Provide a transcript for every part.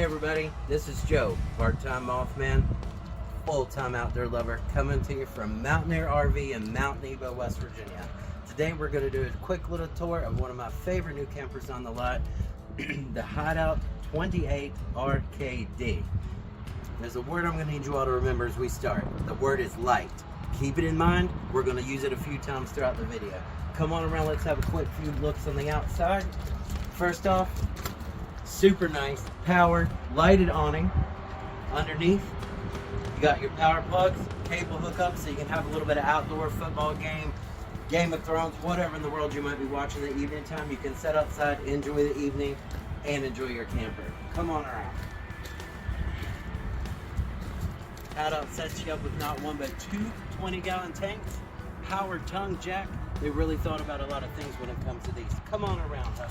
Hey everybody, this is Joe, part-time Mothman, full-time outdoor lover, coming to you from Mountaineer RV in Mount Nebo, West Virginia. Today we're going to do a quick little tour of one of my favorite new campers on the lot, the Hideout 28 RKD. There's a word I'm going to need you all to remember as we start. The word is light. Keep it in mind, we're going to use it a few times throughout the video. Come on around, let's have a quick few looks on the outside. First off, super nice, powered, lighted awning. Underneath, you got your power plugs, cable hookup, so you can have a little bit of outdoor football game, Game of Thrones, whatever in the world you might be watching the evening time. You can sit outside, enjoy the evening, and enjoy your camper. Come on around. Hideout sets you up with not one but two 20-gallon tanks, powered tongue jack. They really thought about a lot of things when it comes to these. Come on around, huh?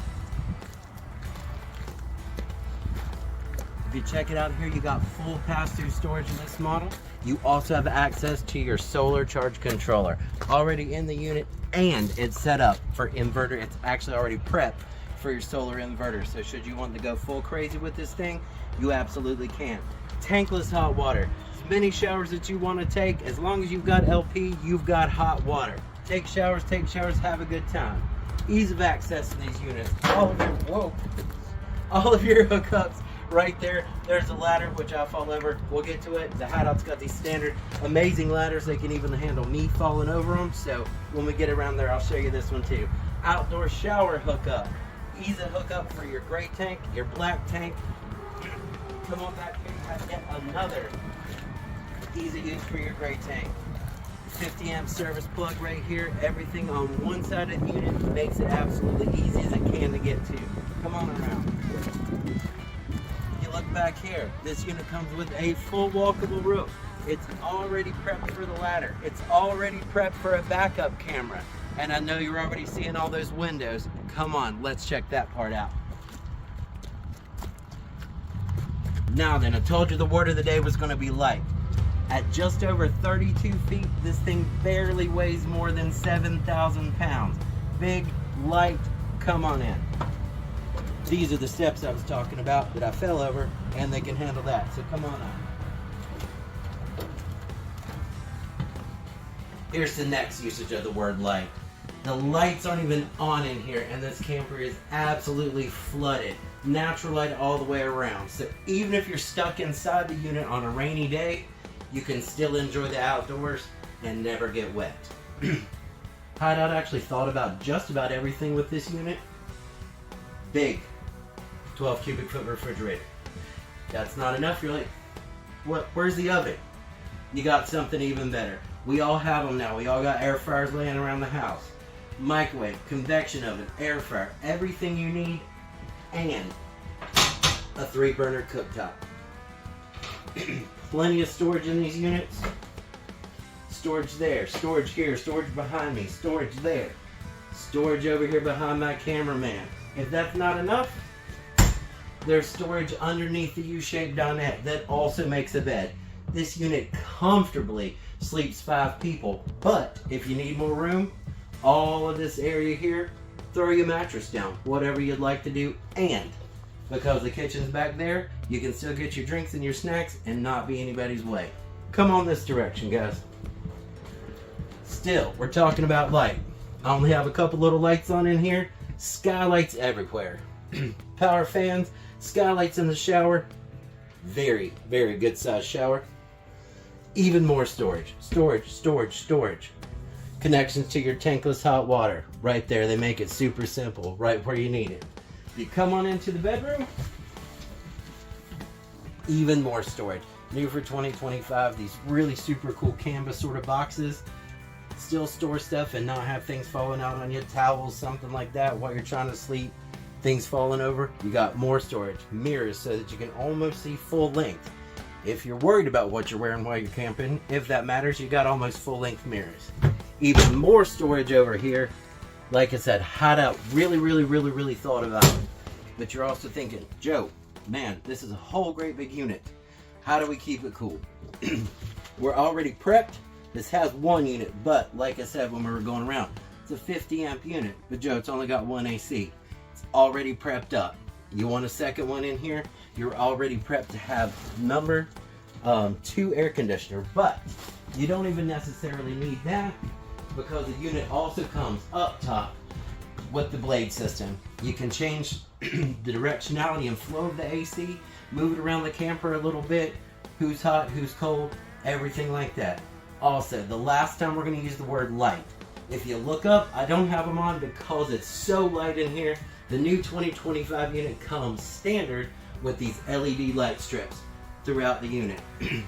If you check it out here, you got full pass-through storage in this model. You also have access to your solar charge controller already in the unit, and it's set up for inverter. It's actually already prepped for your solar inverter. So should you want to go full crazy with this thing, you absolutely can. Tankless hot water. As many showers that you want to take, as long as you've got LP, you've got hot water. Take showers, have a good time. Ease of access in these units. All of your hookups right there. There's a ladder, which I'll fall over. We'll get to it. The Hideout's got these standard amazing ladders. They can even handle me falling over them. So when we get around there, I'll show you this one too. Outdoor shower hookup. Easy hookup for your gray tank, your black tank. Come on back here. You have yet another easy use for your gray tank. 50 amp service plug right here. Everything on one side of the unit makes it absolutely easy as it can to get to. Come on around. Look back here. This unit comes with a full walkable roof. It's already prepped for the ladder. It's already prepped for a backup camera. And I know you're already seeing all those windows. Come on, let's check that part out. Now then, I told you the word of the day was going to be light. At just over 32 feet, this thing barely weighs more than 7,000 pounds. Big, light, come on in. These are the steps I was talking about that I fell over, and they can handle that. So come on up. Here's the next usage of the word light. The lights aren't even on in here, and this camper is absolutely flooded. Natural light all the way around. So even if you're stuck inside the unit on a rainy day, you can still enjoy the outdoors and never get wet. Hideout actually thought about just about everything with this unit. Big 12 cubic foot refrigerator. That's not enough. You're like, what? Where's the oven? You got something even better. We all have them now. We all got air fryers laying around the house. Microwave, convection oven, air fryer, everything you need, and a 3-burner cooktop. Plenty of storage in these units. Storage there, storage here, storage behind me, storage there. Storage over here behind my cameraman. If that's not enough, there's storage underneath the U-shaped dinette that also makes a bed. This unit comfortably sleeps 5 people, but if you need more room, all of this area here, throw your mattress down, whatever you'd like to do. And because the kitchen's back there, you can still get your drinks and your snacks and not be anybody's way. Come on this direction, guys. Still, we're talking about light. I only have a couple little lights on in here. Skylights everywhere. Power fans, skylights in the shower. Very, very good sized shower. Even more storage. Storage. Connections to your tankless hot water. Right there, they make it super simple, right where you need it. If you come on into the bedroom, even more storage. New for 2025, these really super cool canvas sort of boxes. Still store stuff and not have things falling out on you, towels, something like that while you're trying to sleep, things falling over. You got more storage, mirrors so that you can almost see full length. If you're worried about what you're wearing while you're camping, if that matters, you got almost full length mirrors. Even more storage over here. Like I said, Hideout really thought about it. But you're also thinking, Joe, man, this is a whole great big unit. How do we keep it cool? We're already prepped. This has one unit, but like I said when we were going around, it's a 50 amp unit. But Joe, it's only got one AC. It's already prepped up. You want a second one in here, you're already prepped to have number 2 air conditioner, but you don't even necessarily need that because the unit also comes up top with the blade system. You can change the directionality and flow of the AC, move it around the camper a little bit, who's hot, who's cold, everything like that. Also, the last time we're going to use the word light. If you look up, I don't have them on because it's so light in here. The new 2025 unit comes standard with these LED light strips throughout the unit.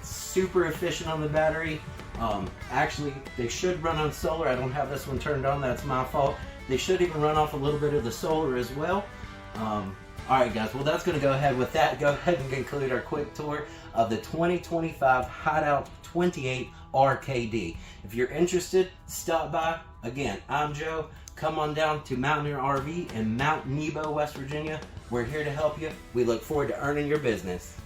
Super efficient on the battery. Actually, they should run on solar. I don't have this one turned on, that's my fault. They should even run off a little bit of the solar as well. Alright guys, well that's going to go ahead with that. Go ahead and conclude our quick tour of the 2025 Hideout 28 RKD. If you're interested, stop by. Again, I'm Joe. Come on down to Mountaineer RV in Mount Nebo, West Virginia. We're here to help you. We look forward to earning your business.